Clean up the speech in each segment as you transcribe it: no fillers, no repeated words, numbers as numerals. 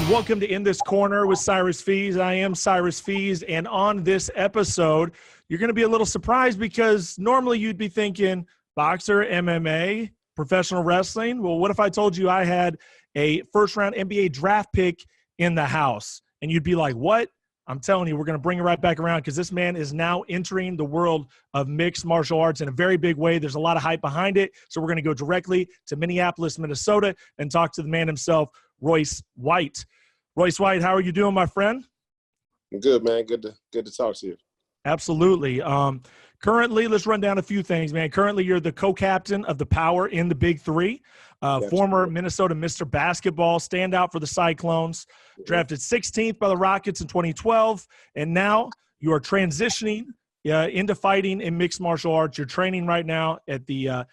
And welcome to In This Corner with CYRUS FEES. I am CYRUS FEES, and on this episode, you're going to be a little surprised because normally you'd be thinking boxer, MMA, professional wrestling. Well, what if I told you I had a first-round NBA draft pick in the house? And you'd be like, what? I'm telling you, we're going to bring it right back around because this man is now entering the world of mixed martial arts in a very big way. There's a lot of hype behind it. So we're going to go directly to Minneapolis, Minnesota, and talk to the man himself, Royce White. Royce White, how are you doing, my friend? Good, man. Good to talk to you. Absolutely. Currently, let's run down a few things, man. Currently, you're the co-captain of the Power in the Big Three, former Minnesota Mr. Basketball, standout for the Cyclones, drafted 16th by the Rockets in 2012, and now you are transitioning into fighting in mixed martial arts. You're training right now at the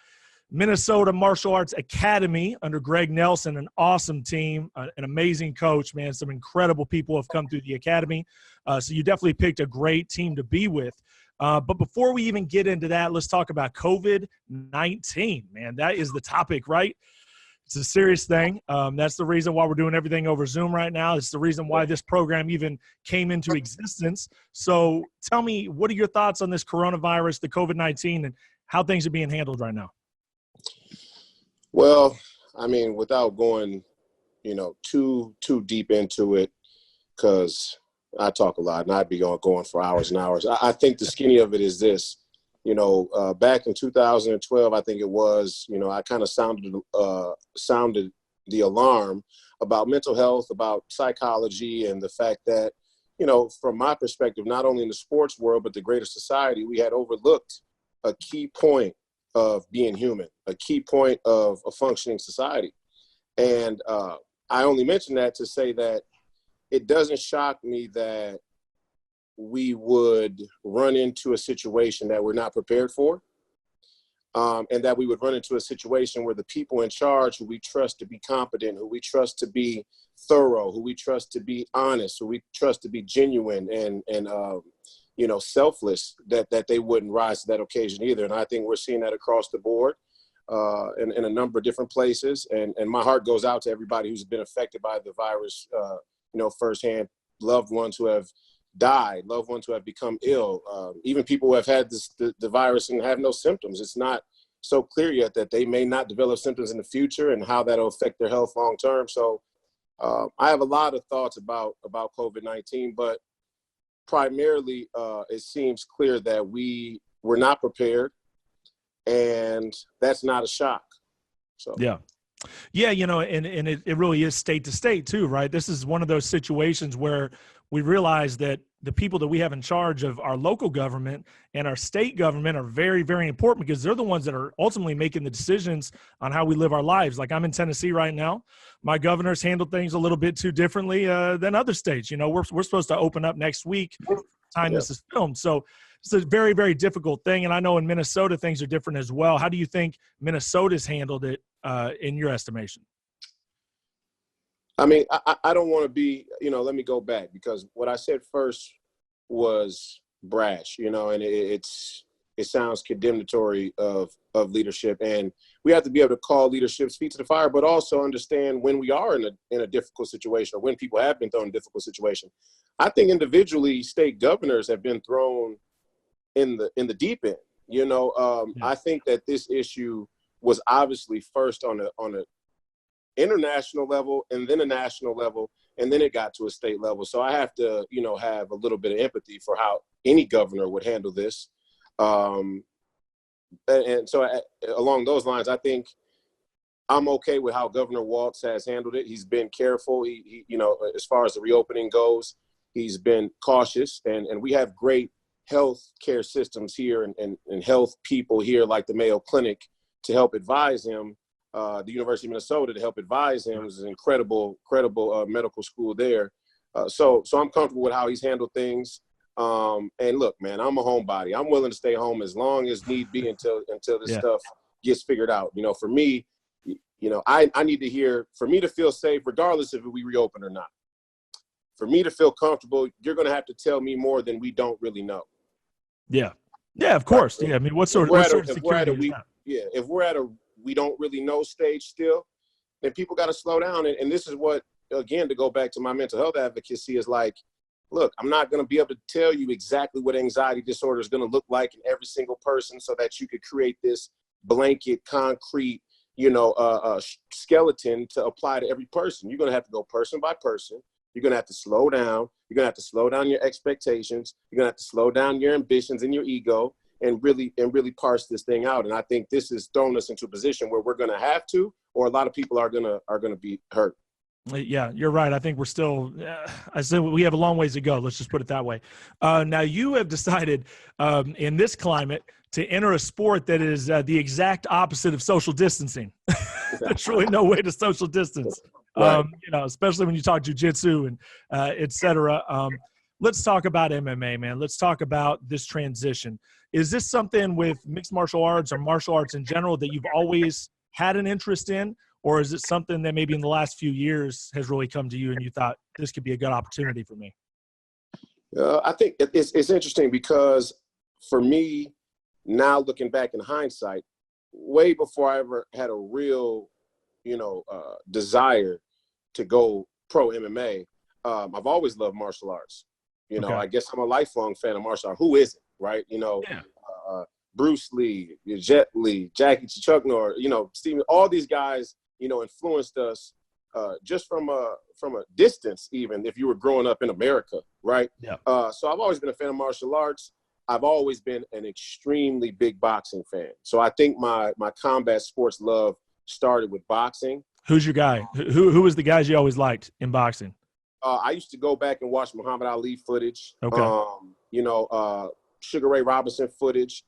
Minnesota Martial Arts Academy under Greg Nelson, an awesome team, an amazing coach, man. Some incredible people have come through the academy. So you definitely picked a great team to be with. But before we even get into that, let's talk about COVID-19, man. That is the topic, right? It's a serious thing. That's the reason why we're doing everything over Zoom right now. It's the reason why this program even came into existence. So tell me, what are your thoughts on this coronavirus, the COVID-19, and how things are being handled right now? Well, I mean, without going, too deep into it, because I talk a lot and I'd be going for hours and hours. I think the skinny of it is this, back in 2012, I think it was, I kind of sounded the alarm about mental health, about psychology, and the fact that, from my perspective, not only in the sports world, but the greater society, we had overlooked a key point of being human, a key point of a functioning society. And I only mention that to say that it doesn't shock me that we would run into a situation that we're not prepared for, and that we would run into a situation where the people in charge, who we trust to be competent, who we trust to be thorough, who we trust to be honest, who we trust to be genuine and selfless, that they wouldn't rise to that occasion either. And I think we're seeing that across the board in a number of different places. And my heart goes out to everybody who's been affected by the virus, firsthand, loved ones who have died, loved ones who have become ill, even people who have had the virus and have no symptoms. It's not so clear yet that they may not develop symptoms in the future and how that'll affect their health long term. So I have a lot of thoughts about COVID-19, but primarily, it seems clear that we were not prepared, and that's not a shock. So yeah, and it really is state to state too, right? This is one of those situations where we realize that the people that we have in charge of our local government and our state government are very, very important because they're the ones that are ultimately making the decisions on how we live our lives. Like I'm in Tennessee right now. My governor's handled things a little bit too differently than other states. We're supposed to open up next week, time this is filmed. So it's a very, very difficult thing. And I know in Minnesota, things are different as well. How do you think Minnesota's handled it in your estimation? I mean, I don't want to be, let me go back, because what I said first was brash, and it sounds condemnatory of leadership. And we have to be able to call leadership's feet to the fire, but also understand when we are in a difficult situation, or when people have been thrown in a difficult situation. I think individually, state governors have been thrown in the deep end. I think that this issue was obviously first on a international level, and then a national level, and then it got to a state level. So I have to, have a little bit of empathy for how any governor would handle this. And so along those lines, I think I'm okay with how Governor Walz has handled it. He's been careful. He as far as the reopening goes, he's been cautious, and we have great health care systems here and health people here, like the Mayo Clinic, to help advise him. The University of Minnesota to help advise him. Is an incredible medical school there. So I'm comfortable with how he's handled things. And look, man, I'm a homebody. I'm willing to stay home as long as need be until this stuff gets figured out. For me, I need to hear, for me to feel safe, regardless if we reopen or not. For me to feel comfortable, you're going to have to tell me more than we don't really know. Yeah, of course. Yeah, I mean, what sort of security is that? Yeah, if we're at a we don't really know stage still, then people got to slow down. And this is what again, to go back to my mental health advocacy, is like, look, I'm not going to be able to tell you exactly what anxiety disorder is going to look like in every single person so that you could create this blanket, concrete, skeleton to apply to every person. You're going to have to go person by person. You're going to have to slow down. You're going to have to slow down your expectations. You're going to have to slow down your ambitions and your ego and really parse this thing out. And I think this has thrown us into a position where we're going to have to, or a lot of people are going to be hurt. Yeah, you're right. I think we're still, I said we have a long ways to go. Let's just put it that way. Now you have decided in this climate to enter a sport that is the exact opposite of social distancing. There's really no way to social distance, Right. Especially when you talk jiu-jitsu and et cetera. Let's talk about MMA, man. Let's talk about this transition. Is this something with mixed martial arts or martial arts in general that you've always had an interest in? Or is it something that maybe in the last few years has really come to you and you thought this could be a good opportunity for me? I think it's interesting because for me, now looking back in hindsight, way before I ever had a real, desire to go pro MMA, I've always loved martial arts. Okay. I guess I'm a lifelong fan of martial arts. Who isn't, right? Yeah. Bruce Lee, Jet Li, Jackie, Chuck Norris, Steven, all these guys, influenced us just from a distance, even if you were growing up in America, right? Yeah. So I've always been a fan of martial arts. I've always been an extremely big boxing fan. So I think my combat sports love started with boxing. Who's your guy? Who was the guys you always liked in boxing? I used to go back and watch Muhammad Ali footage. Okay. Sugar Ray Robinson footage.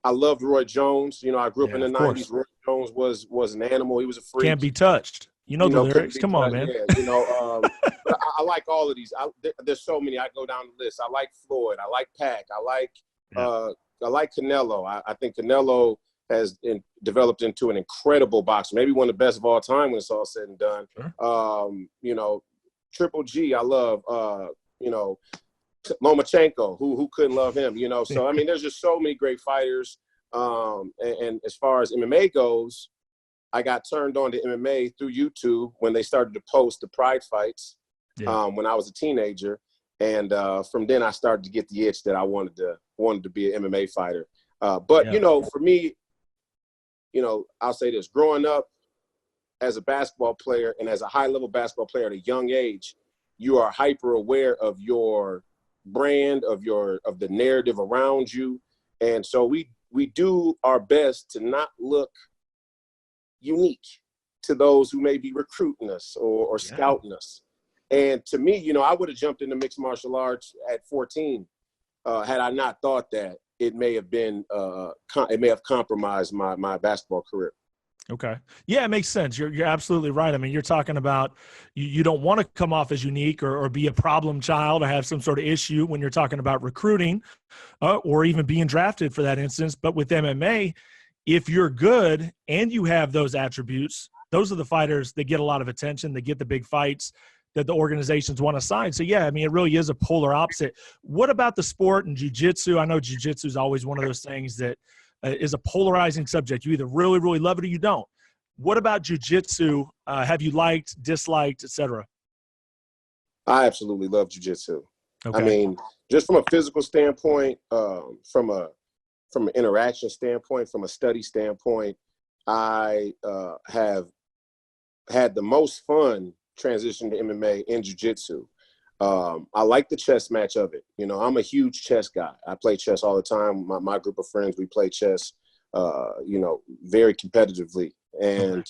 I loved Roy Jones. I grew up in the 90s. Roy Jones was an animal. He was a freak. Can't be touched. The lyrics. Come on, man. Yeah, I like all of these. There's so many. I go down the list. I like Floyd. I like Pac. I like Canelo. I think Canelo has developed into an incredible boxer, maybe one of the best of all time when it's all said and done. Sure. Triple G, I love, Lomachenko, who couldn't love him, So, I mean, there's just so many great fighters. And as far as MMA goes, I got turned on to MMA through YouTube when they started to post the Pride fights when I was a teenager. And from then I started to get the itch that I wanted to be an MMA fighter. But for me, I'll say this, growing up as a basketball player and as a high-level basketball player at a young age, you are hyper aware of your brand, of the narrative around you. And so we do our best to not look unique to those who may be recruiting us or scouting us. And to me, I would have jumped into mixed martial arts at 14 had I not thought that it may have compromised my basketball career. Okay. Yeah, it makes sense. You're absolutely right. I mean, you're talking about you don't want to come off as unique or be a problem child or have some sort of issue when you're talking about recruiting or even being drafted for that instance. But with MMA, if you're good and you have those attributes, those are the fighters that get a lot of attention, that get the big fights that the organizations want to sign. So, yeah, I mean, it really is a polar opposite. What about the sport and jiu-jitsu? I know jiu-jitsu is always one of those things that is a polarizing subject. You either really, really love it or you don't. What about jiu-jitsu? Have you liked, disliked, et cetera? I absolutely love jiu-jitsu. Okay. I mean, just from a physical standpoint, from an interaction standpoint, from a study standpoint, I have had the most fun transition to MMA in jiu-jitsu. I like the chess match of it. I'm a huge chess guy. I play chess all the time. My group of friends, we play chess, very competitively. And,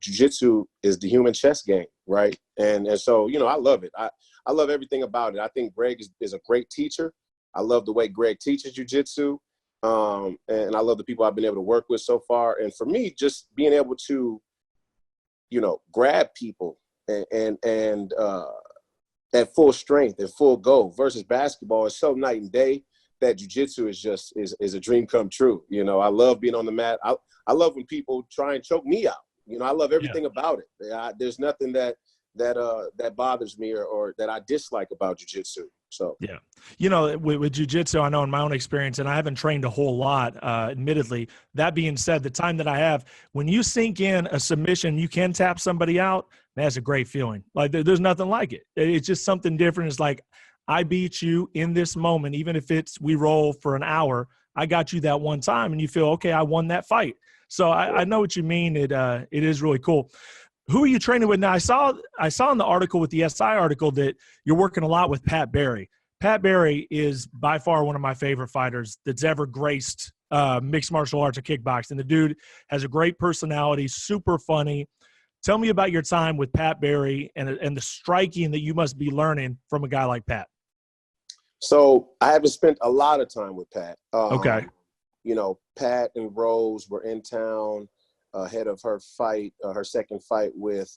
jiu-jitsu is the human chess game, right? And so, I love it. I love everything about it. I think Greg is a great teacher. I love the way Greg teaches jiu-jitsu. And I love the people I've been able to work with so far. And for me, just being able to, grab people and at full strength and full go versus basketball is so night and day that jiu-jitsu is a dream come true. I love being on the mat. I love when people try and choke me out. I love everything about it. There's nothing that bothers me or that I dislike about jiu-jitsu. So yeah, you know, with jiu-jitsu, I know in my own experience, and I haven't trained a whole lot, admittedly. That being said, the time that I have, when you sink in a submission, you can tap somebody out. That's a great feeling. Like there's nothing like it. It's just something different. It's like I beat you in this moment, even if it's we roll for an hour. I got you that one time, and you feel okay. I won that fight. So I know what you mean. It is really cool. Who are you training with now? I saw in the article with the SI article that you're working a lot with Pat Barry. Pat Barry is by far one of my favorite fighters that's ever graced mixed martial arts or kickboxing. The dude has a great personality, super funny. Tell me about your time with Pat Barry and the striking that you must be learning from a guy like Pat. So I haven't spent a lot of time with Pat. Okay. You know, Pat and Rose were in town ahead of her fight, her second fight with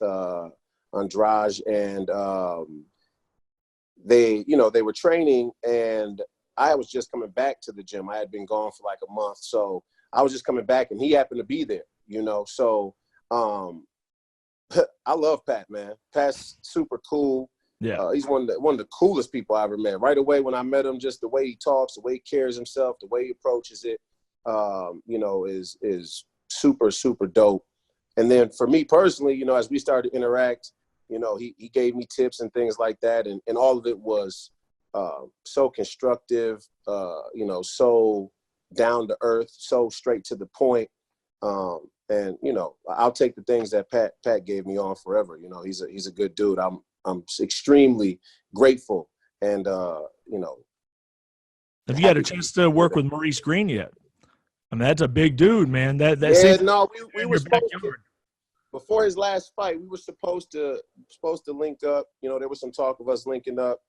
Andrade, and they were training, and I was just coming back to the gym. I had been gone for like a month, so I was just coming back, and he happened to be there. You know, so I love Pat, man. Pat's super cool. Yeah, he's one of the coolest people I ever met. Right away when I met him, just the way he talks, the way he carries himself, the way he approaches it, you know, is super, super dope. And then for me personally, you know, as we started to interact, you know, he gave me tips and things like that. And all of it was so constructive, you know, so down to earth, so straight to the point. And, you know, I'll take the things that Pat gave me on forever. You know, he's a good dude. I'm extremely grateful. And, you know. have you had a chance to work with Maurice Green yet? I mean, that's a big dude, man. We were supposed to, before his last fight, we were supposed to link up. You know, there was some talk of us linking up.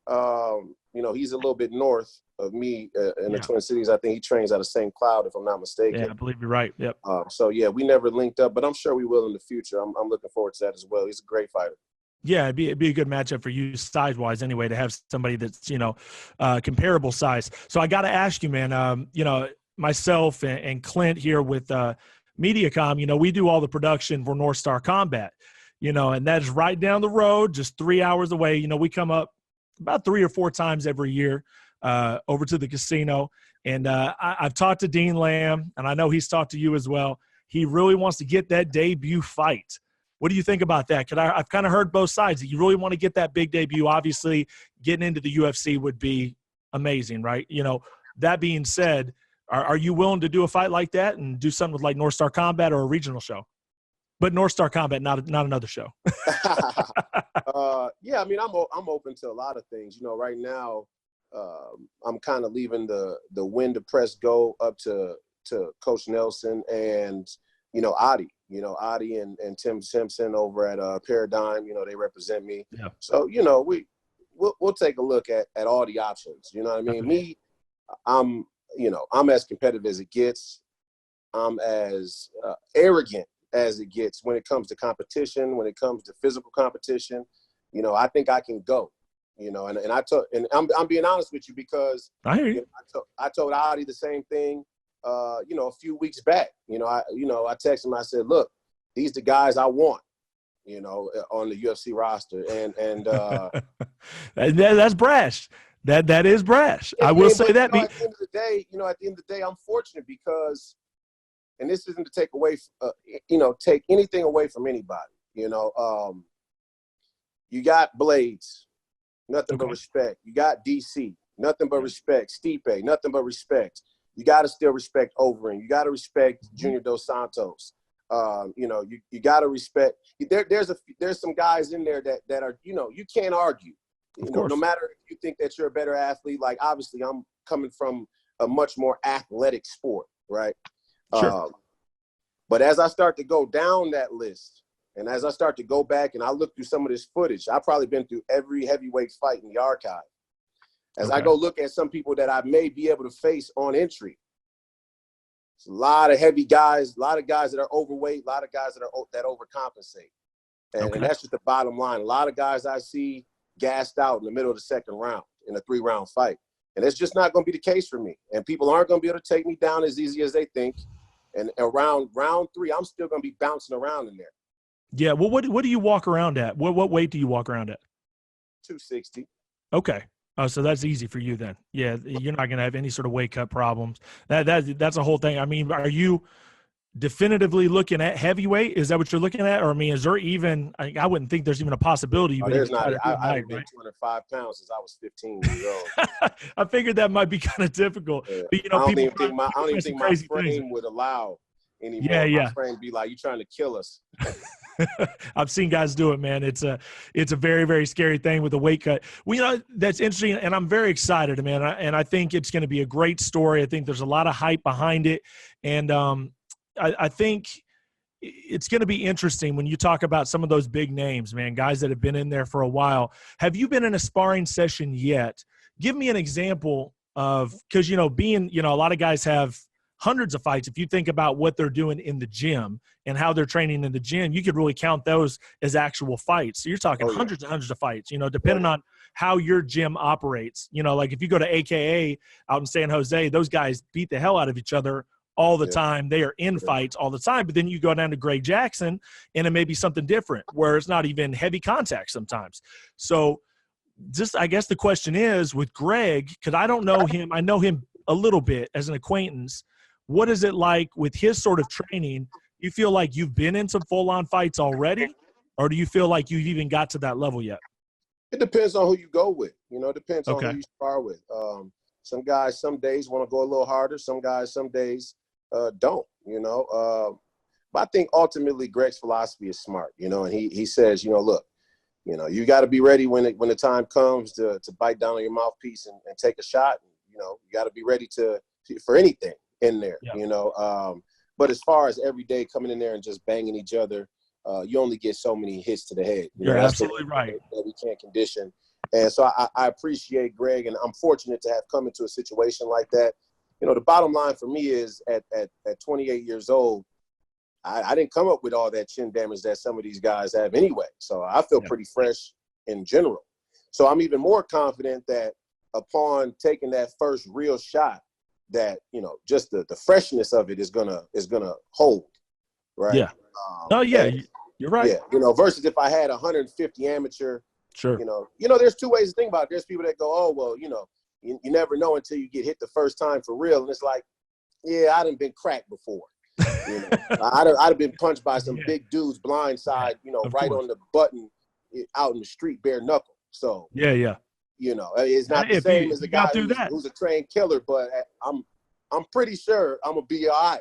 You know, he's a little bit north of me in the Twin Cities. I think he trains out of St. Cloud, if I'm not mistaken. Yeah, I believe you're right. Yep. So yeah, we never linked up, but I'm sure we will in the future. I'm looking forward to that as well. He's a great fighter. Yeah, it'd be a good matchup for you size-wise anyway, to have somebody that's, you know, comparable size. So I got to ask you, man, you know, myself and Clint here with Mediacom, you know, we do all the production for North Star Combat, you know, and that's right down the road, just 3 hours away. You know, we come up about 3 or 4 times every year over to the casino. And I've talked to Dean Lamb, and I know he's talked to you as well. He really wants to get that debut fight. What do you think about that? Because I've kind of heard both sides. That you really want to get that big debut. Obviously, getting into the UFC would be amazing, right? You know, that being said, are you willing to do a fight like that and do something with like North Star Combat or a regional show? But North Star Combat, not another show. Yeah, I mean, I'm open to a lot of things. You know, right now, I'm kind of leaving the when to press go up to Coach Nelson and, you know, Adi. You know, Adi and Tim Simpson over at Paradigm, you know, they represent me. Yeah. So, you know, we'll take a look at all the options. You know what I mean? Me, I'm as competitive as it gets. I'm as arrogant as it gets when it comes to competition, when it comes to physical competition. You know, I think I can go. You know, and I'm being honest with you because I hear you. You know, I told Adi the same thing. You know, a few weeks back, I texted him. I said, "Look, these the guys I want, you know, on the UFC roster." And that's brash. That is brash. I will say that. At the end of the day, I'm fortunate because, and this isn't to take away, take anything away from anybody. You know, you got Blades, nothing but respect. You got DC, nothing but respect. Stipe, nothing but respect. You got to still respect Overeem. You got to respect Junior Dos Santos. You know, you got to respect. There's some guys in there that are, you know, you can't argue. You know, no matter if you think that you're a better athlete. Like obviously, I'm coming from a much more athletic sport, right? Sure. But as I start to go down that list, and as I start to go back and I look through some of this footage, I've probably been through every heavyweight fight in the archive. As I go look at some people that I may be able to face on entry, it's a lot of heavy guys, a lot of guys that are overweight, a lot of guys that overcompensate. And that's just the bottom line. A lot of guys I see gassed out in the middle of the second round in a 3-round fight. And it's just not going to be the case for me. And people aren't going to be able to take me down as easy as they think. And around round 3, I'm still going to be bouncing around in there. Yeah. Well, what do you walk around at? What weight do you walk around at? 260. Okay. Oh, so that's easy for you then. Yeah, you're not going to have any sort of weight cut problems. That's a whole thing. I mean, are you definitively looking at heavyweight? Is that what you're looking at? Or I mean, is there even? I wouldn't think there's even a possibility you would even try to do I haven't been 205 pounds since I was 15 years old. I figured that might be kind of difficult. Yeah. But, you know, I don't even think my frame things would allow anymore. Yeah, yeah. My frame be like, you trying to kill us. I've seen guys do it, man. It's a very, very scary thing with the weight cut. Well, you know, that's interesting, and I'm very excited, man. And I think it's going to be a great story. I think there's a lot of hype behind it, and I think it's going to be interesting when you talk about some of those big names, man, guys that have been in there for a while. Have you been in a sparring session yet? Give me an example of, because, you know, a lot of guys have hundreds of fights. If you think about what they're doing in the gym and how they're training in the gym, you could really count those as actual fights. So you're talking hundreds and hundreds of fights, you know, depending on how your gym operates. You know, like if you go to AKA out in San Jose, those guys beat the hell out of each other all the time. They are in fights all the time. But then you go down to Greg Jackson and it may be something different where it's not even heavy contact sometimes. So just, I guess the question is with Greg, because I don't know him. I know him a little bit as an acquaintance. What is it like with his sort of training? You feel like you've been in some full-on fights already, or do you feel like you've even got to that level yet? It depends on who you go with. You know, it depends on who you spar with. Some guys, some days want to go a little harder. Some guys, some days don't, you know. But I think ultimately Greg's philosophy is smart, you know, and he says, you know, look, you know, you got to be ready when the time comes to bite down on your mouthpiece and take a shot. You know, you got to be ready for anything in there, you know. But as far as every day coming in there and just banging each other, you only get so many hits to the head. You're absolutely right. That we can't condition. And so I appreciate Greg, and I'm fortunate to have come into a situation like that. You know, the bottom line for me is at 28 years old, I didn't come up with all that chin damage that some of these guys have anyway. So I feel pretty fresh in general. So I'm even more confident that upon taking that first real shot, that, you know, just the freshness of it is gonna hold, right? Yeah. You're right. Yeah, you know, versus if I had 150 amateur. Sure. You know, there's two ways to think about it. There's people that go, oh well, you know, you never know until you get hit the first time for real, and it's like, yeah, I done been cracked before. You know, I'd have been punched by some big dudes blindside, you know, right on the button out in the street, bare knuckle. So yeah. You know, it's not the same as the guy who's a trained killer, but I'm pretty sure I'm gonna be all right.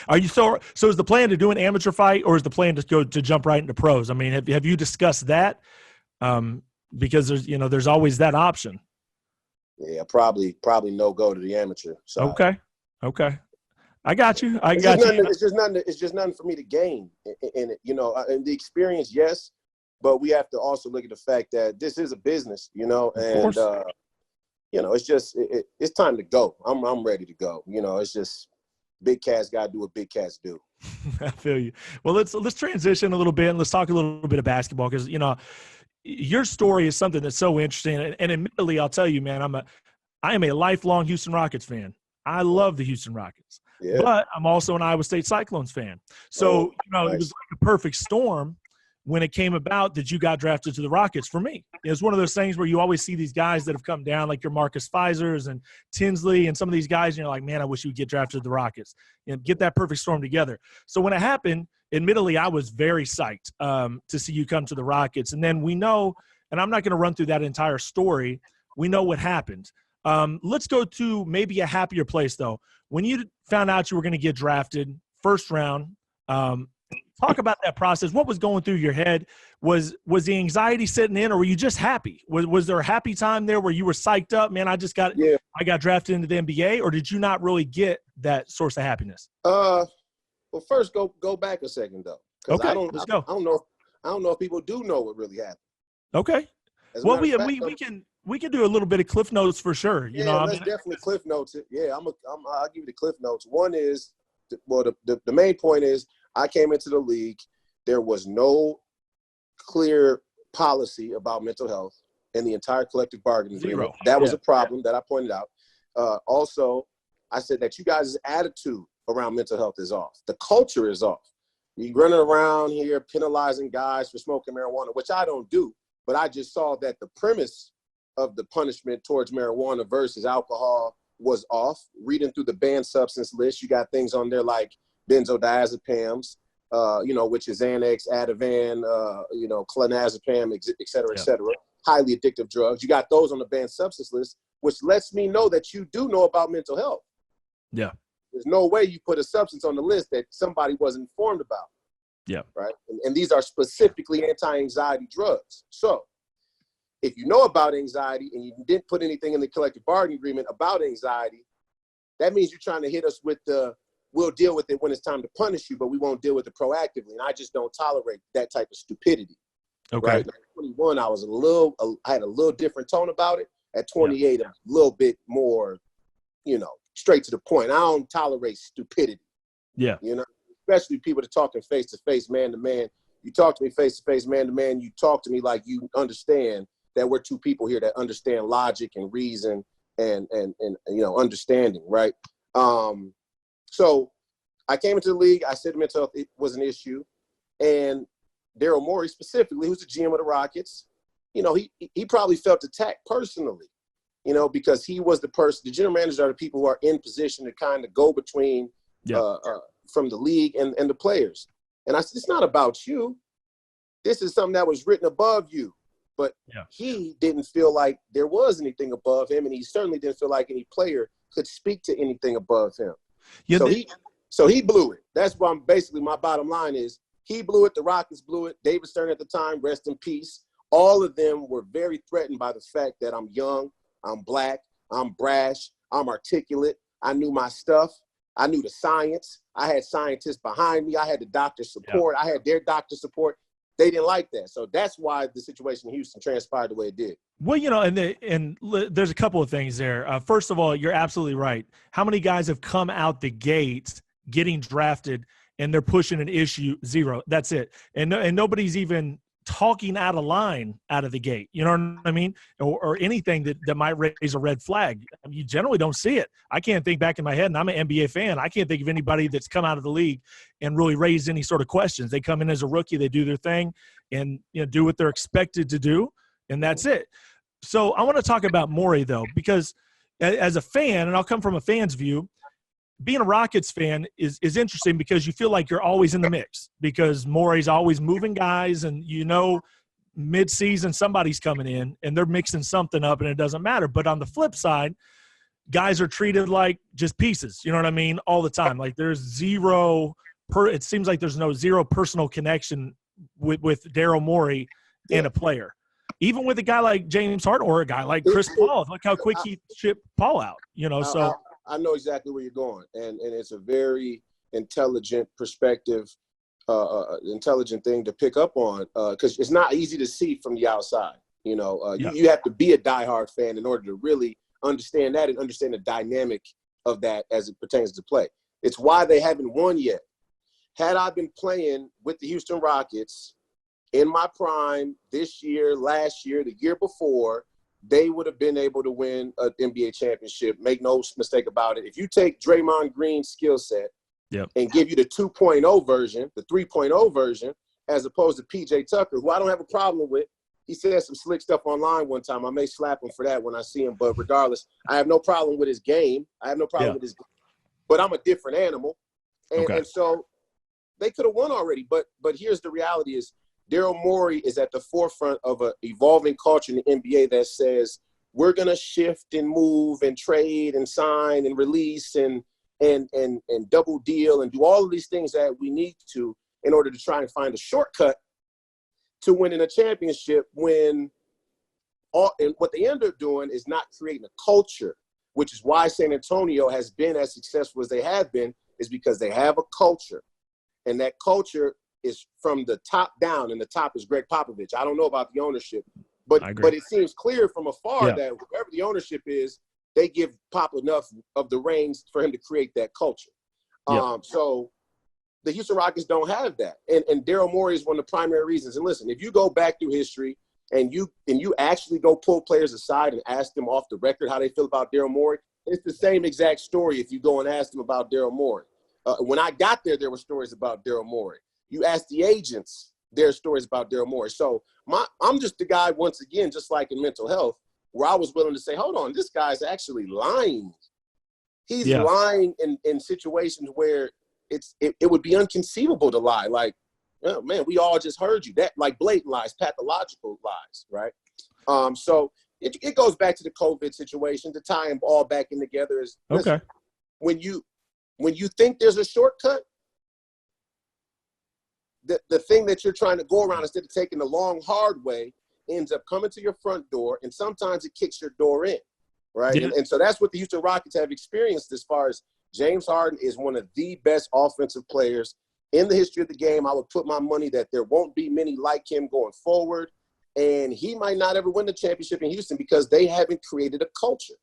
Are you so is the plan to do an amateur fight, or is the plan to jump right into pros? I mean, have you discussed that? Because there's always that option. Yeah, probably no go to the amateur side. Okay. I got you. It's just nothing for me to gain in it, you know. And the experience, yes, but we have to also look at the fact that this is a business, you know, and you know, it's just it's time to go. I'm ready to go. You know, it's just big cats got to do what big cats do. I feel you. Well, let's transition a little bit and let's talk a little bit of basketball, because, you know, your story is something that's so interesting. And admittedly, I'll tell you, man, I am a lifelong Houston Rockets fan. I love the Houston Rockets, but I'm also an Iowa State Cyclones fan. So, you know, It was like a perfect storm when it came about that you got drafted to the Rockets. For me, it's one of those things where you always see these guys that have come down, like your Marcus Fizers and Tinsley and some of these guys, and you're like, man, I wish you would get drafted to the Rockets and get that perfect storm together. So when it happened, admittedly, I was very psyched to see you come to the Rockets. And then we know, and I'm not going to run through that entire story, we know what happened. Let's go to maybe a happier place, though. When you found out you were going to get drafted first round, talk about that process. What was going through your head? Was the anxiety sitting in, or were you just happy? Was there a happy time there where you were psyched up? Man, I got drafted into the NBA, or did you not really get that source of happiness? Well, first go back a second though. Okay, let's go. I don't know if people do know what really happened. Okay. Well, we can do a little bit of Cliff Notes for sure. Let's definitely Cliff Notes it. Yeah, I'll give you the Cliff Notes. One is, the main point is, I came into the league. There was no clear policy about mental health in the entire collective bargaining agreement. That was a problem that I pointed out. Also, I said that you guys' attitude around mental health is off. The culture is off. You running around here penalizing guys for smoking marijuana, which I don't do, but I just saw that the premise of the punishment towards marijuana versus alcohol was off. Reading through the banned substance list, you got things on there like benzodiazepams, which is Xanax, Ativan, clonazepam, et cetera, et cetera. Highly addictive drugs. You got those on the banned substance list, which lets me know that you do know about mental health. Yeah. There's no way you put a substance on the list that somebody wasn't informed about. Yeah. Right. And these are specifically anti-anxiety drugs. So if you know about anxiety and you didn't put anything in the collective bargaining agreement about anxiety, that means you're trying to hit us with we'll deal with it when it's time to punish you, but we won't deal with it proactively. And I just don't tolerate that type of stupidity. Okay. Right? At 21, I had a little different tone about it. At 28, a little bit more, straight to the point. I don't tolerate stupidity. Yeah. Especially people that are talking face to face, man to man. You talk to me face to face, man to man. You talk to me like you understand that we're two people here that understand logic and reason and understanding, right? So I came into the league. I said mental health it was an issue, and Daryl Morey specifically, who's the GM of the Rockets, he probably felt attacked personally, because he was the person. The general managers are the people who are in position to kind of go between from the league and the players. And I said, it's not about you. This is something that was written above you. But he didn't feel like there was anything above him, and he certainly didn't feel like any player could speak to anything above him. Yeah, so he blew it. That's why my bottom line is he blew it. The Rockets blew it. David Stern at the time, rest in peace. All of them were very threatened by the fact that I'm young, I'm black, I'm brash, I'm articulate. I knew my stuff. I knew the science. I had scientists behind me. I had the doctor's support. I had their doctor's support. They didn't like that. So that's why the situation in Houston transpired the way it did. Well, and there's a couple of things there. First of all, you're absolutely right. How many guys have come out the gates getting drafted and they're pushing an issue 0? That's it. And nobody's even talking out of line out of the gate. You know what I mean? Or anything that might raise a red flag. I mean, you generally don't see it. I can't think back in my head, and I'm an NBA fan. I can't think of anybody that's come out of the league and really raised any sort of questions. They come in as a rookie, they do their thing, and do what they're expected to do, and that's it. So I want to talk about Morey, though, because as a fan, and I'll come from a fan's view, being a Rockets fan is interesting because you feel like you're always in the mix because Morey's always moving guys, and mid-season somebody's coming in and they're mixing something up and it doesn't matter. But on the flip side, guys are treated like just pieces, you know what I mean, all the time. Like there's it seems like there's zero personal connection with Daryl Morey and a player. Even with a guy like James Harden or a guy like Chris Paul. Look how quick he shipped Paul out, so – I know exactly where you're going, and it's a very intelligent perspective, intelligent thing to pick up on, because it's not easy to see from the outside. You have to be a diehard fan in order to really understand that and understand the dynamic of that as it pertains to play. It's why they haven't won yet. Had I been playing with the Houston Rockets in my prime this year, last year, the year before, they would have been able to win an NBA championship. Make no mistake about it. If you take Draymond Green's skill set and give you the 2.0 version, the 3.0 version, as opposed to PJ Tucker, who I don't have a problem with. He said some slick stuff online one time. I may slap him for that when I see him. But regardless, I have no problem with his game. But I'm a different animal. And so they could have won already. But here's the reality is, Daryl Morey is at the forefront of an evolving culture in the NBA that says we're going to shift and move and trade and sign and release and double deal and do all of these things that we need to in order to try and find a shortcut to winning a championship and what they end up doing is not creating a culture, which is why San Antonio has been as successful as they have been, is because they have a culture. And that culture is from the top down, and the top is Greg Popovich. I don't know about the ownership, but it seems clear from afar that whoever the ownership is, they give Pop enough of the reins for him to create that culture. So the Houston Rockets don't have that, and Daryl Morey is one of the primary reasons. And listen, if you go back through history and you actually go pull players aside and ask them off the record how they feel about Daryl Morey, it's the same exact story. If you go and ask them about Daryl Morey, when I got there were stories about Daryl Morey. You ask the agents, their stories about Daryl Morey. So I'm just the guy, once again, just like in mental health, where I was willing to say, hold on, this guy's actually lying. He's lying in situations where it would be inconceivable to lie. Like, oh, man, we all just heard you. That, like, blatant lies, pathological lies, right? So it goes back to the COVID situation. To tie them all back in together is, listen, when you think there's a shortcut, the thing that you're trying to go around instead of taking the long, hard way ends up coming to your front door, and sometimes it kicks your door in, right? Yeah. And so that's what the Houston Rockets have experienced as far as James Harden is one of the best offensive players in the history of the game. I would put my money that there won't be many like him going forward, and he might not ever win the championship in Houston because they haven't created a culture.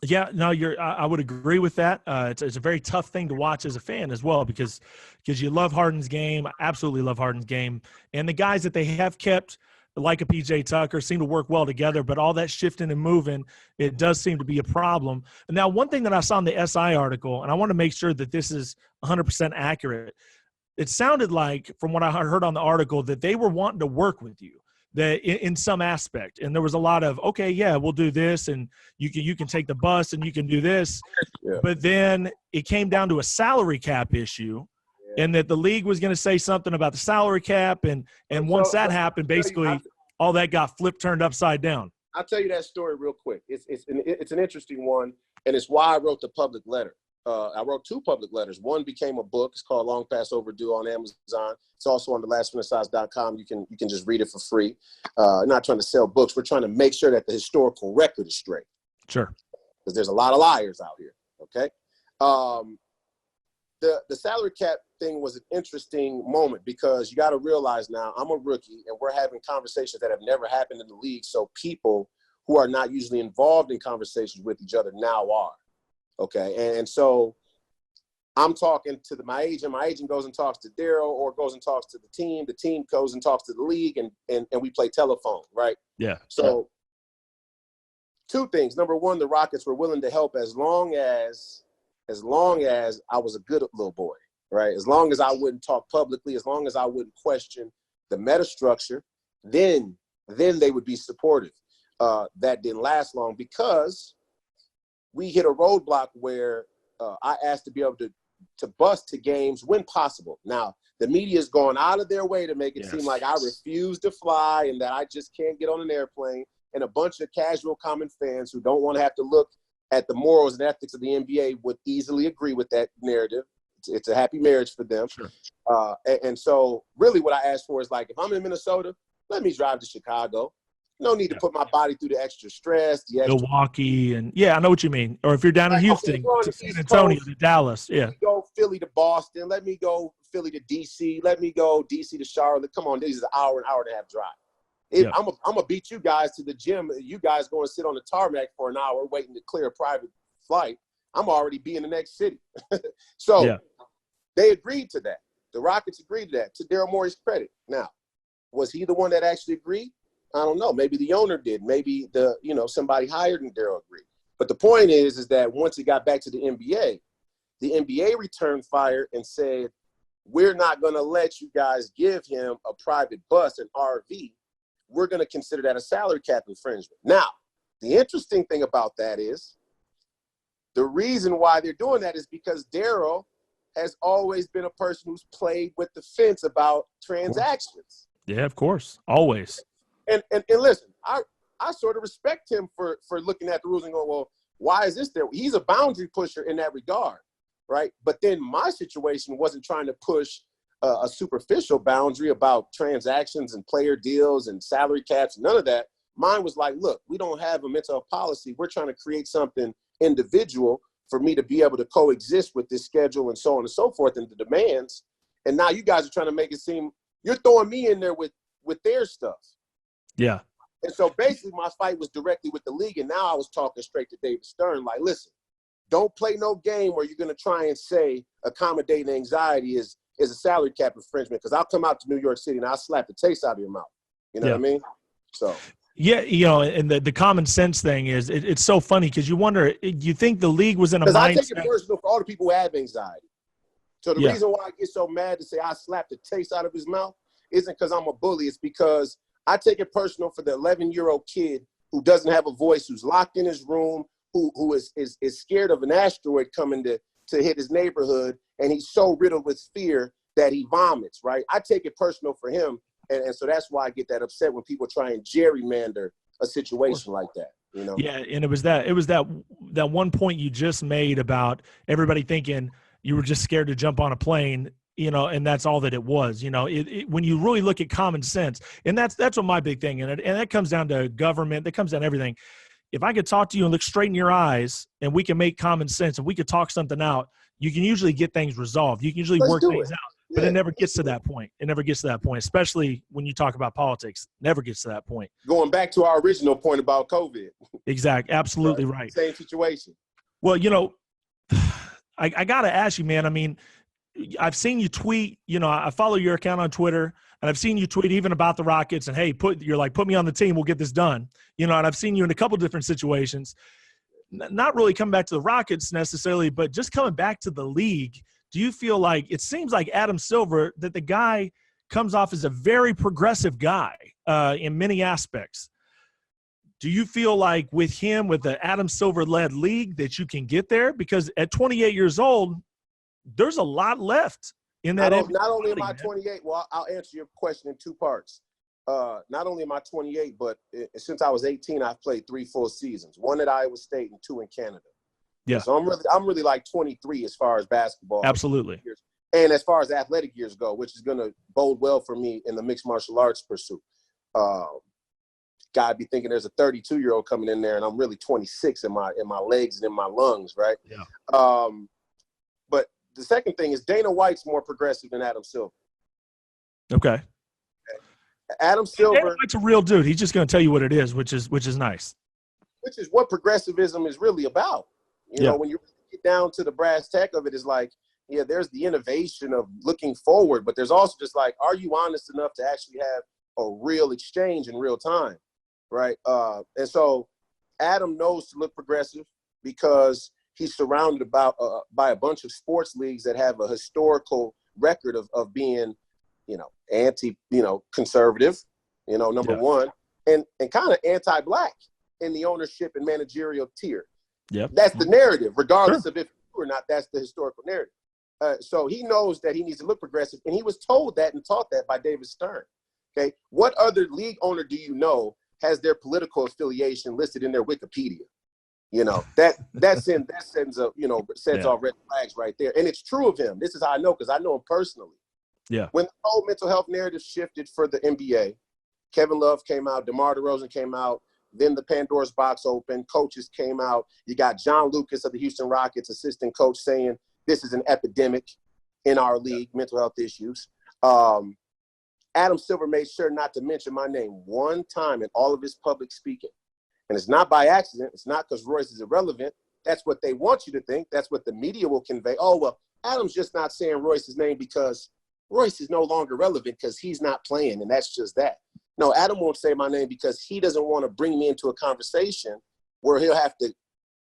Yeah, no, I would agree with that. It's a very tough thing to watch as a fan as well because you love Harden's game, absolutely love Harden's game, and the guys that they have kept, like a PJ Tucker, seem to work well together. But all that shifting and moving, it does seem to be a problem. And now, one thing that I saw in the SI article, and I want to make sure that this is 100% accurate. It sounded like, from what I heard on the article, that they were wanting to work with you. That in some aspect, and there was a lot of, okay, yeah, we'll do this, and you can take the bus and you can do this, but then it came down to a salary cap issue, and that the league was going to say something about the salary cap, and once that happened, basically all that got turned upside down. I'll tell you that story real quick. It's an interesting one, and it's why I wrote the public letter. I wrote 2 public letters. One became a book. It's called Long Past Overdue on Amazon. It's also on thelastfinthesize.com. You can just read it for free. Not trying to sell books. We're trying to make sure that the historical record is straight. Sure. Because there's a lot of liars out here. Okay. The salary cap thing was an interesting moment because you got to realize now I'm a rookie and we're having conversations that have never happened in the league. So people who are not usually involved in conversations with each other now are. Okay, and so I'm talking to my agent goes and talks to Daryl, or goes and talks to the team goes and talks to the league, and we play telephone, right? Yeah. So 2 things. Number one, the Rockets were willing to help as long as I was a good little boy, right? As long as I wouldn't talk publicly, as long as I wouldn't question the meta structure, then they would be supportive. That didn't last long because we hit a roadblock where I asked to be able to bus to games when possible. Now, the media's gone out of their way to make it seem like I refuse to fly and that I just can't get on an airplane. And a bunch of casual common fans who don't want to have to look at the morals and ethics of the NBA would easily agree with that narrative. It's a happy marriage for them. Sure. And so really what I asked for is, like, if I'm in Minnesota, let me drive to Chicago. No need to put my body through the extra stress. Milwaukee, and I know what you mean. Or if you're down in Houston, to San Antonio, to Dallas, Let me go Philly to Boston. Let me go Philly to DC. Let me go DC to Charlotte. Come on, this is an hour and a half drive. I'm gonna beat you guys to the gym. You guys go and sit on the tarmac for an hour waiting to clear a private flight. I'm already be in the next city. So they agreed to that. The Rockets agreed to that, to Daryl Morey's credit. Now, was he the one that actually agreed? I don't know. Maybe the owner did. Maybe somebody hired and Daryl agreed. But the point is that once it got back to the NBA returned fire and said, we're not going to let you guys give him a private bus, an RV. We're going to consider that a salary cap infringement. Now, the interesting thing about that is the reason why they're doing that is because Daryl has always been a person who's played with the fence about transactions. Yeah, of course. Always. And listen, I sort of respect him for looking at the rules and going, well, why is this there? He's a boundary pusher in that regard, right? But then my situation wasn't trying to push a superficial boundary about transactions and player deals and salary caps, none of that. Mine was like, look, we don't have a mental health policy. We're trying to create something individual for me to be able to coexist with this schedule and so on and so forth and the demands. And now you guys are trying to make it seem you're throwing me in there with their stuff. Yeah. And so basically my fight was directly with the league. And now I was talking straight to David Stern, like, listen, don't play no game where you're going to try and say accommodating anxiety is a salary cap infringement, because I'll come out to New York City and I'll slap the taste out of your mouth. You know what I mean? So. Yeah, and the common sense thing is it's so funny because you wonder, you think the league was in a mindset. I take it personal for all the people who have anxiety. So the reason why I get so mad to say I slapped the taste out of his mouth isn't because I'm a bully. It's because I take it personal for the 11-year-old kid who doesn't have a voice, who's locked in his room, who is scared of an asteroid coming to hit his neighborhood, and he's so riddled with fear that he vomits, right? I take it personal for him, and so that's why I get that upset when people try and gerrymander a situation like that, you know? Yeah, and it was that one point you just made about everybody thinking you were just scared to jump on a plane, you know, and that's all that it was. You know, when you really look at common sense, and that's what my big thing, and that comes down to government, that comes down to everything. If I could talk to you and look straight in your eyes, and we can make common sense, and we could talk something out, you can usually get things resolved. You can usually work things out. But it never gets to that point. It never gets to that point, especially when you talk about politics. Never gets to that point. Going back to our original point about COVID. Exactly. Absolutely right. Same situation. Well, you know, I got to ask you, man. I mean, I've seen you tweet. You know, I follow your account on Twitter, and I've seen you tweet even about the Rockets. And hey, you're like, put me on the team. We'll get this done. You know, and I've seen you in a couple different situations. Not really coming back to the Rockets necessarily, but just coming back to the league. Do you feel like it seems like Adam Silver, that the guy comes off as a very progressive guy in many aspects? Do you feel like with him, with the Adam Silver-led league, that you can get there? Because at 28 years old, there's a lot left in that. Not only am I 28, well, I'll answer your question in two parts. Not only am I 28, but since I was 18, I've played 3 full seasons, 1 at Iowa State and 2 in Canada. Yeah. So I'm really like 23 as far as basketball. Absolutely. And as far as athletic years go, which is going to bode well for me in the mixed martial arts pursuit. Gotta be thinking there's a 32-year-old coming in there, and I'm really 26 in my legs and in my lungs, right? Yeah. But the second thing is Dana White's more progressive than Adam Silver. Okay. Adam Silver. Dana White's a real dude. He's just going to tell you what it is, which is nice. Which is what progressivism is really about. You know, when you get down to the brass tack of it, is like, yeah, there's the innovation of looking forward, but there's also just like, are you honest enough to actually have a real exchange in real time, right? And so Adam knows to look progressive because he's surrounded by a bunch of sports leagues that have a historical record of being, you know, conservative, you know, number one, and kind of anti-black in the ownership and managerial tier. Yeah, that's the narrative, regardless of if or not. That's the historical narrative. So he knows that he needs to look progressive, and he was told that and taught that by David Stern. Okay, what other league owner do you know has their political affiliation listed in their Wikipedia? You know, that sends off red flags right there, and it's true of him. This is how I know, because I know him personally. Yeah. When the whole mental health narrative shifted for the NBA, Kevin Love came out, DeMar DeRozan came out. Then the Pandora's box opened. Coaches came out. You got John Lucas of the Houston Rockets, assistant coach, saying this is an epidemic in our league, mental health issues. Adam Silver made sure not to mention my name one time in all of his public speaking. And it's not by accident. It's not because Royce is irrelevant. That's what they want you to think. That's what the media will convey. Oh, well, Adam's just not saying Royce's name because Royce is no longer relevant because he's not playing, and that's just that. No, Adam won't say my name because he doesn't want to bring me into a conversation where he'll have to,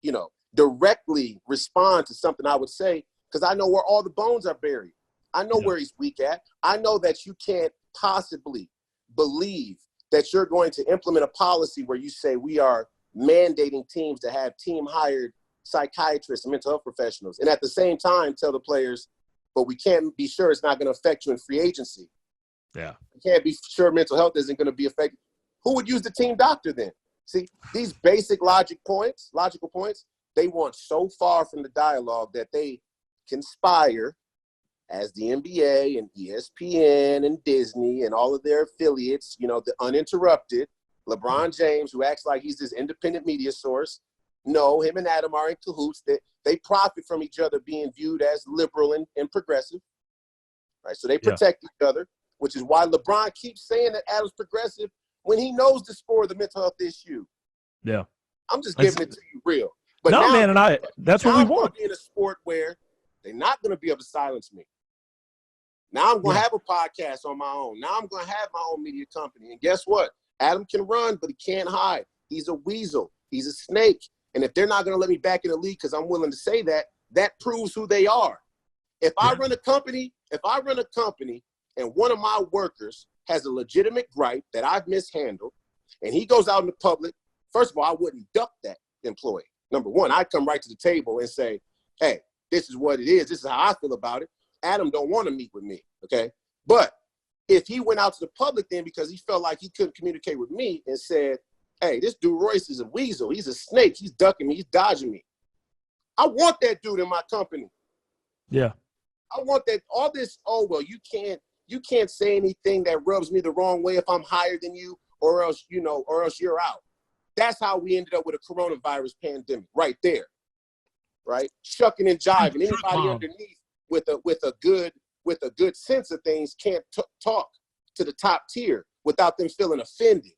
you know, directly respond to something I would say, because I know where all the bones are buried. I know where he's weak at. I know that you can't possibly believe that you're going to implement a policy where you say we are mandating teams to have team-hired psychiatrists and mental health professionals, and at the same time tell the players, but we can't be sure it's not going to affect you in free agency. Yeah. You can't be sure mental health isn't going to be affected. Who would use the team doctor then? See, these basic logical points, they want so far from the dialogue that they conspire as the NBA and ESPN and Disney and all of their affiliates, you know, the uninterrupted, LeBron James, who acts like he's this independent media source. No, him and Adam are in cahoots. That they profit from each other being viewed as liberal and progressive, right? So they protect each other, which is why LeBron keeps saying that Adam's progressive when he knows the score of the mental health issue. Yeah. I'm just giving it to you real. But no, now, man, and that's what we want. I'm in a sport where they're not going to be able to silence me. Now I'm going to have a podcast on my own. Now I'm going to have my own media company. And guess what? Adam can run, but he can't hide. He's a weasel. He's a snake. And if they're not going to let me back in the league because I'm willing to say that, that proves who they are. If I run a company and one of my workers has a legitimate gripe that I've mishandled, and he goes out in the public first of all, I wouldn't duck that employee. Number one, I'd come right to the table and say, hey, this is what it is. This is how I feel about it. Adam don't want to meet with me, okay? But if he went out to the public then because he felt like he couldn't communicate with me and said, hey, this dude Royce is a weasel. He's a snake. He's ducking me. He's dodging me. I want that dude in my company. Yeah. I want that. All this, oh, well, you can't say anything that rubs me the wrong way if I'm higher than you or else you're out. That's how we ended up with a coronavirus pandemic right there, right? Shucking and jiving. Anybody underneath with a good sense of things can't talk to the top tier without them feeling offended.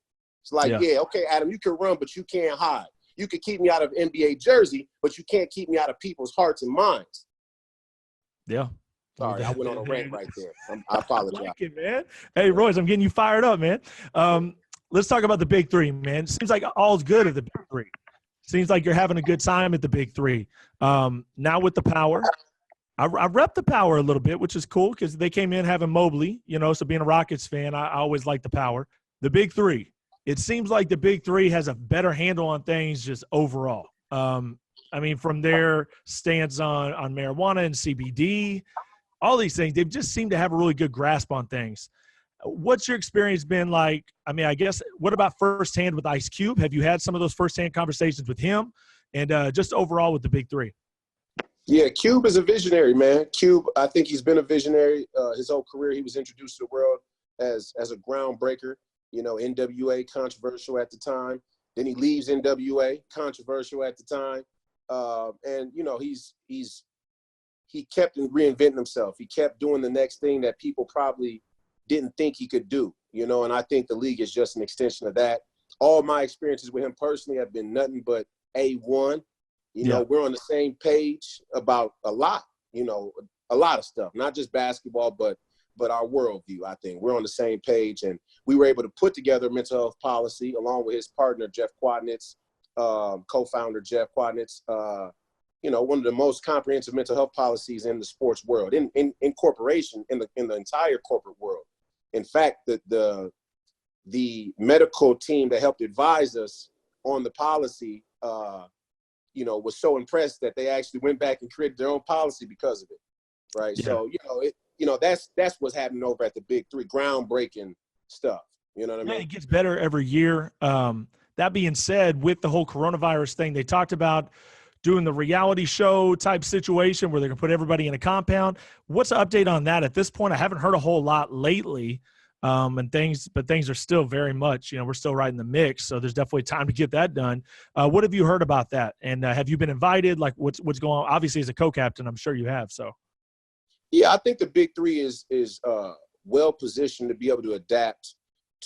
It's like, yeah, okay, Adam, you can run, but you can't hide. You can keep me out of NBA jersey, but you can't keep me out of people's hearts and minds. Yeah. Sorry, I went on a rant right there. I apologize. I like it, man. Hey, Royce, I'm getting you fired up, man. Let's talk about the big three, man. Seems like all's good at the big three. Seems like you're having a good time at the big three. Now with the power, I rep the power a little bit, which is cool because they came in having Mobley, so being a Rockets fan, I always like the power. The big three. It seems like the big three has a better handle on things just overall. I mean, from their stance on marijuana and CBD, all these things, they've just seemed to have a really good grasp on things. What's your experience been like? I mean, I guess, what about firsthand with Ice Cube? Have you had some of those firsthand conversations with him? And just overall with the big three? Yeah, Cube is a visionary, man. Cube, I think he's been a visionary his whole career. He was introduced to the world as a groundbreaker. NWA, controversial at the time. Then he leaves NWA, controversial at the time. And he kept reinventing himself. He kept doing the next thing that people probably didn't think he could do, and I think the league is just an extension of that. All my experiences with him personally have been nothing but A1. We're on the same page about a lot of stuff, not just basketball, but our worldview. I think we're on the same page, and we were able to put together a mental health policy along with his partner, Jeff Quadnitz, co-founder Jeff Quadnitz, one of the most comprehensive mental health policies in the sports world, in corporation, in the entire corporate world. In fact, the medical team that helped advise us on the policy, was so impressed that they actually went back and created their own policy because of it, right? Yeah. So, that's what's happening over at the big three, groundbreaking stuff. You know what I mean? Yeah, it gets better every year. That being said, with the whole coronavirus thing, they talked about doing the reality show type situation where they're going to put everybody in a compound. What's the update on that? At this point, I haven't heard a whole lot lately, but things are still very much, we're still right in the mix. So there's definitely time to get that done. What have you heard about that? And have you been invited? Like what's going on? Obviously as a co-captain, I'm sure you have. So. Yeah, I think the big three is well positioned to be able to adapt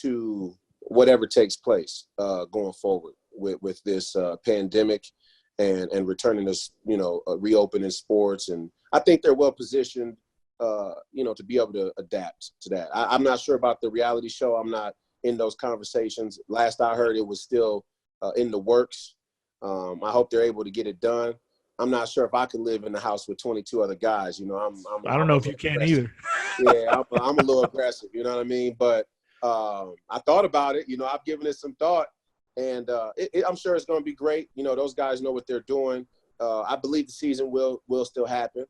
to whatever takes place going forward with this pandemic. And returning us, reopening sports. And I think they're well positioned, to be able to adapt to that. I'm not sure about the reality show. I'm not in those conversations. Last I heard, it was still in the works. I hope they're able to get it done. I'm not sure if I can live in the house with 22 other guys. I don't know if you can either. Yeah, I'm a little aggressive, you know what I mean? But I thought about it. I've given it some thought. And I'm sure it's going to be great. Those guys know what they're doing. I believe the season will still happen.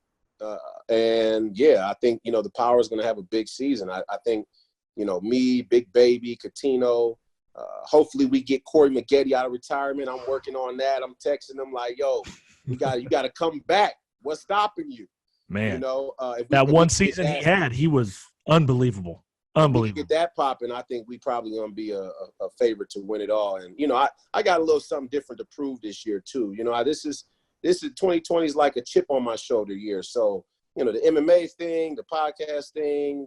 And, yeah, I think, the Power is going to have a big season. I think, me, Big Baby, Coutinho, hopefully we get Corey Maggette out of retirement. I'm working on that. I'm texting them like, yo, you got to come back. What's stopping you? Man, if that one season he had, he was unbelievable. Unbelievable. We get that popping, I think we probably going to be a favorite to win it all. And, I got a little something different to prove this year, too. This is 2020 is like a chip on my shoulder year. So, the MMA thing, the podcast thing,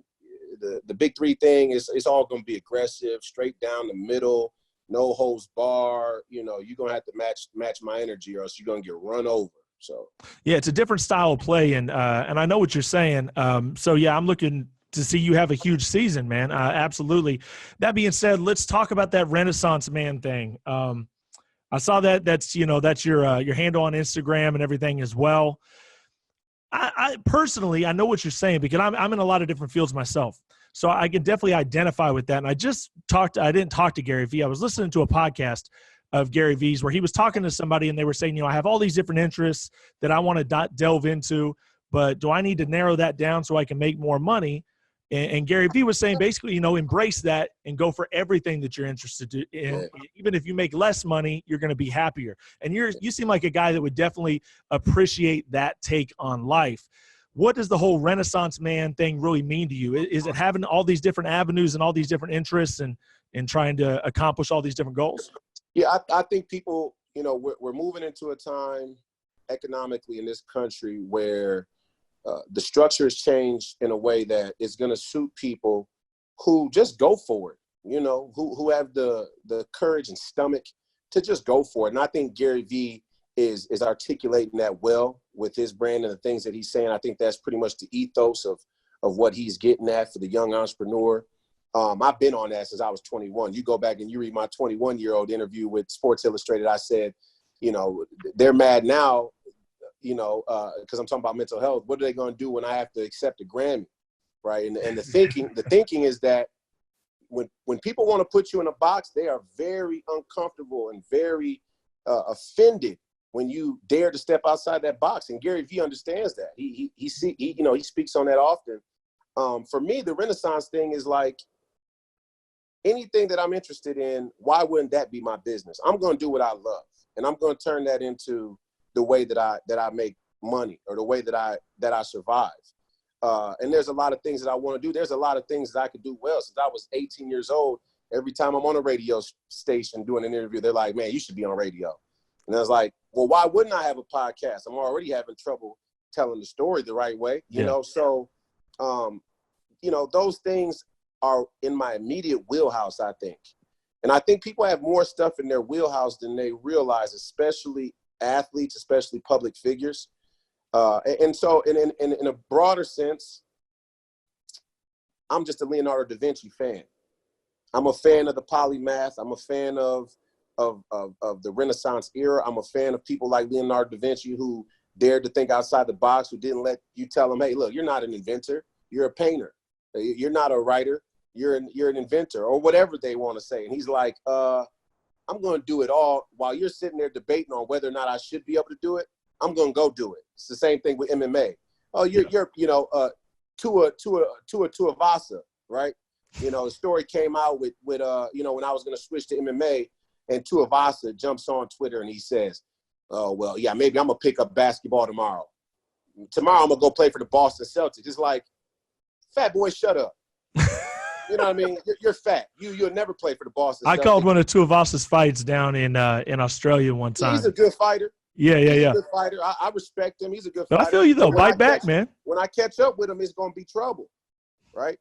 the big three thing, it's all going to be aggressive, straight down the middle, no holds bar. You're going to have to match my energy or else you're going to get run over. So, yeah, it's a different style of play. And I know what you're saying. So, yeah, I'm looking to see you have a huge season, man. Absolutely. That being said, let's talk about that Renaissance Man thing. I saw that's your handle on Instagram and everything as well. I personally, I know what you're saying because I'm in a lot of different fields myself. So I can definitely identify with that. And I didn't talk to Gary Vee. I was listening to a podcast of Gary Vee's, where he was talking to somebody and they were saying, I have all these different interests that I want to delve into, but do I need to narrow that down so I can make more money? And Gary Vee was saying basically, embrace that and go for everything that you're interested in. Yeah. Even if you make less money, you're going to be happier. And you seem like a guy that would definitely appreciate that take on life. What does the whole Renaissance man thing really mean to you? Is it having all these different avenues and all these different interests and trying to accomplish all these different goals? Yeah, I think people, we're moving into a time economically in this country where the structure has changed in a way that is going to suit people who just go for it, who have the courage and stomach to just go for it. And I think Gary Vee is articulating that well with his brand and the things that he's saying. I think that's pretty much the ethos of what he's getting at for the young entrepreneur. I've been on that since I was 21. You go back and you read my 21-year-old interview with Sports Illustrated. I said, they're mad now, because I'm talking about mental health. What are they going to do when I have to accept a Grammy, right? And the thinking is that when people want to put you in a box, they are very uncomfortable and very offended when you dare to step outside that box. And Gary Vee understands that. He speaks on that often. For me, the Renaissance thing is like anything that I'm interested in. Why wouldn't that be my business? I'm going to do what I love, and I'm going to turn that into the way that I make money, or the way that I survive. And there's a lot of things that I want to do. There's a lot of things that I could do well. Since I was 18 years old, every time I'm on a radio station doing an interview, they're like, man, you should be on radio. And I was like, well, why wouldn't I have a podcast? I'm already having trouble telling the story the right way, you know? So, those things are in my immediate wheelhouse, I think. And I think people have more stuff in their wheelhouse than they realize, especially athletes, especially public figures. And so in a broader sense, I'm just a Leonardo da Vinci fan. I'm a fan of the polymath. I'm a fan of the Renaissance era. I'm a fan of people like Leonardo da Vinci who dared to think outside the box, who didn't let you tell them, hey, look, you're not an inventor. You're a painter. You're not a writer. You're an inventor, or whatever they want to say. And he's like, I'm going to do it all while you're sitting there debating on whether or not I should be able to do it. I'm going to go do it. It's the same thing with MMA. Oh, you're Tuivasa, right? The story came out with when I was going to switch to MMA, and Tuivasa jumps on Twitter and he says, oh, well, yeah, maybe I'm going to pick up basketball tomorrow. Tomorrow I'm going to go play for the Boston Celtics. It's like, fat boy, shut up. You know what I mean? You're fat. You'll never play for the Boston Celtics. I called one of Tuivasa's fights down in Australia one time. He's a good fighter. Yeah. He's a good fighter. I respect him. He's a good fighter. But I feel you, though. Bite back, man. When I catch up with him, it's going to be trouble, right?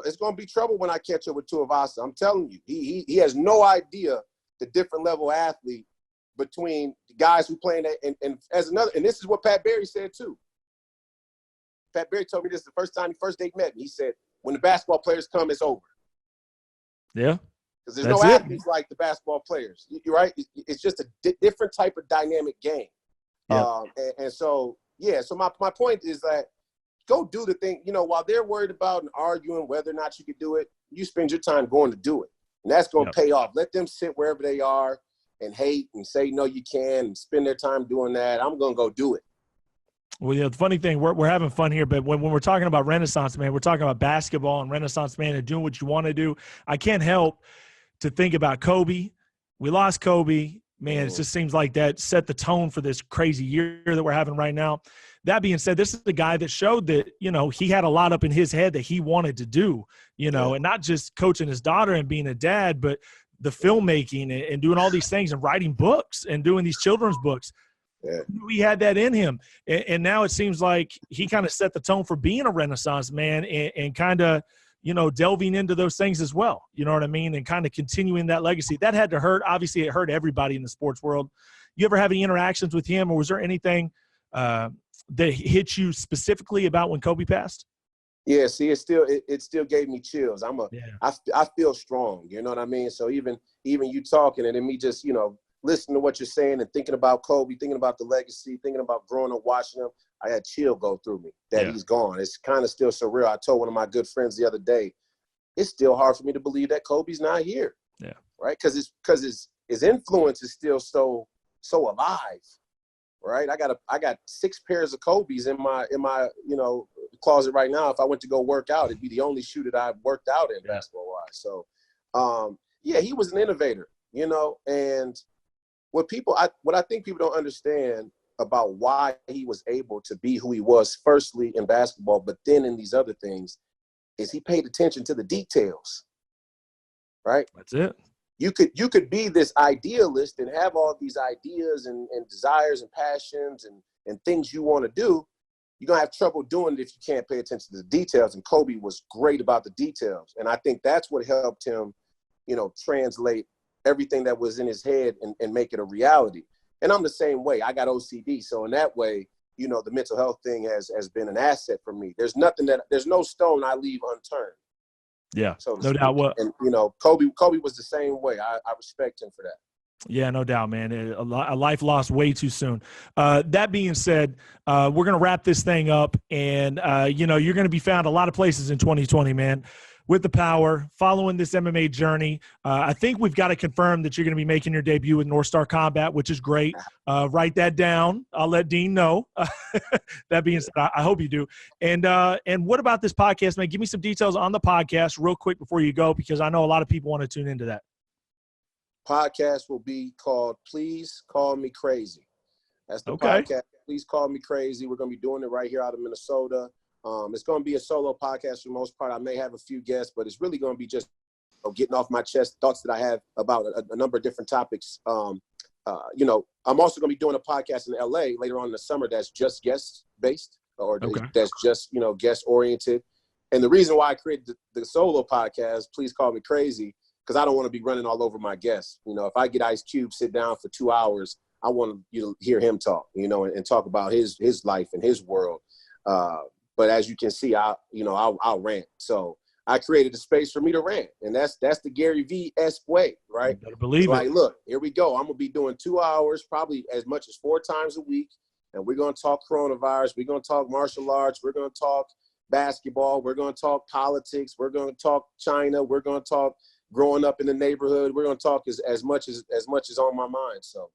It's going to be trouble when I catch up with Tuivasa. I'm telling you. He has no idea the different level athlete between guys who play in that. And as another, and this is what Pat Barry said, too. Pat Barry told me this the first day he met me. He said, when the basketball players come, it's over. Yeah. Because there's no athletes like the basketball players. You're right. It's just a different type of dynamic game. Yeah. So my point is that go do the thing. While they're worried about and arguing whether or not you could do it, you spend your time going to do it. And that's going to pay off. Let them sit wherever they are and hate and say, no, you can, and spend their time doing that. I'm going to go do it. Well, the funny thing, we're having fun here, but when we're talking about Renaissance man, we're talking about basketball and Renaissance man and doing what you want to do. I can't help to think about Kobe. We lost Kobe. Man, it just seems like that set the tone for this crazy year that we're having right now. That being said, this is the guy that showed that, he had a lot up in his head that he wanted to do, and not just coaching his daughter and being a dad, but the filmmaking and doing all these things and writing books and doing these children's books. Yeah. He had that in him. And now it seems like he kind of set the tone for being a Renaissance man and kind of, delving into those things as well. You know what I mean? And kind of continuing that legacy. That had to hurt. Obviously, it hurt everybody in the sports world. You ever have any interactions with him, or was there anything that hit you specifically about when Kobe passed? Yeah, see, it still gave me chills. I feel strong. You know what I mean? So even you talking and then me just, listening to what you're saying and thinking about Kobe, thinking about the legacy, thinking about growing up watching him, I had chill go through me that he's gone. It's kind of still surreal. I told one of my good friends the other day, it's still hard for me to believe that Kobe's not here. Yeah. Right? Because his influence is still so alive, right? I got 6 pairs of Kobe's in my closet right now. If I went to go work out, it'd be the only shoe that I've worked out in basketball wise. So, he was an innovator, and what I think people don't understand about why he was able to be who he was, firstly in basketball, but then in these other things, is he paid attention to the details, right? That's it. You could be this idealist and have all these ideas and desires and passions and things you want to do. You're going to have trouble doing it if you can't pay attention to the details. And Kobe was great about the details. And I think that's what helped him, translate everything that was in his head and make it a reality. And I'm the same way. I got OCD. So in that way, the mental health thing has been an asset for me. There's no stone I leave unturned. Yeah, so no doubt. And, Kobe was the same way. I respect him for that. Yeah, no doubt, man. A life lost way too soon. That being said, we're going to wrap this thing up. And, you're going to be found a lot of places in 2020, man, with the power, following this MMA journey. I think we've got to confirm that you're going to be making your debut with North Star Combat, which is great. Write that down. I'll let Dean know. That being said, I hope you do. And what about this podcast, man? Give me some details on the podcast real quick before you go, because I know a lot of people want to tune into that. Podcast will be called Please Call Me Crazy. That's the okay. Podcast. Please Call Me Crazy. We're going to be doing it right here out of Minnesota. It's going to be a solo podcast for the most part. I may have a few guests, but it's really going to be just getting off my chest thoughts that I have about a number of different topics. I'm also going to be doing a podcast in LA later on in the summer that's just guest based or that's just, guest oriented. And the reason why I created the solo podcast, Please Call Me Crazy, because I don't want to be running all over my guests. If I get Ice Cube, sit down for 2 hours, I want to hear him talk, and talk about his life and his world. But as you can see, I'll rant. So I created a space for me to rant, and that's the Gary V-esque way, right? You better believe it. Like, look, here we go. I'm gonna be doing 2 hours, probably as much as 4 times a week, and we're gonna talk coronavirus. We're gonna talk martial arts. We're gonna talk basketball. We're gonna talk politics. We're gonna talk China. We're gonna talk growing up in the neighborhood. We're gonna talk as much as on my mind. So,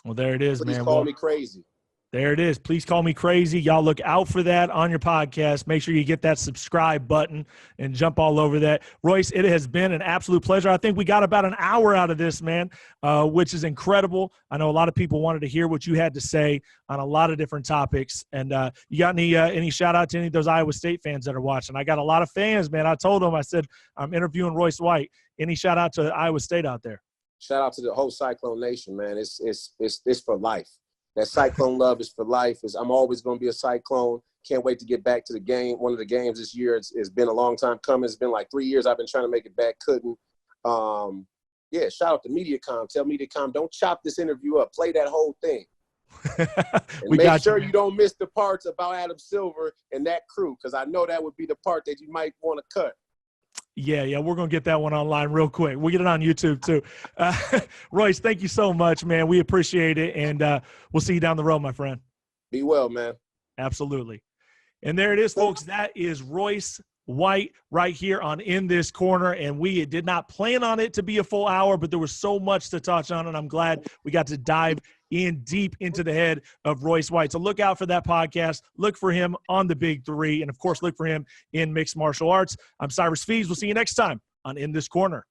well, there it is, man. Please call me crazy. There it is. Please Call Me Crazy. Y'all look out for that on your podcast. Make sure you get that subscribe button and jump all over that. Royce, it has been an absolute pleasure. I think we got about an hour out of this, man, which is incredible. I know a lot of people wanted to hear what you had to say on a lot of different topics. And you got any shout out to any of those Iowa State fans that are watching? I got a lot of fans, man. I told them, I said, I'm interviewing Royce White. Any shout out to Iowa State out there? Shout out to the whole Cyclone Nation, man. It's for life. That Cyclone love is for life. I'm always going to be a Cyclone. Can't wait to get back to the game. One of the games this year. It's been a long time coming. It's been like 3 years I've been trying to make it back. Couldn't. Shout out to Mediacom. Tell Mediacom, don't chop this interview up. Play that whole thing. And make sure you don't miss the parts about Adam Silver and that crew, because I know that would be the part that you might want to cut. Yeah, we're going to get that one online real quick. We'll get it on YouTube too. Royce, thank you so much, man. We appreciate it, and we'll see you down the road, my friend. Be well, man. Absolutely. And there it is, folks. That is Royce White right here on In This Corner, and we did not plan on it to be a full hour, but there was so much to touch on, and I'm glad we got to dive in deep into the head of Royce White. So look out for that podcast. Look for him on the Big Three, and, of course, look for him in mixed martial arts. I'm CYRUS FEES. We'll see you next time on In This Corner.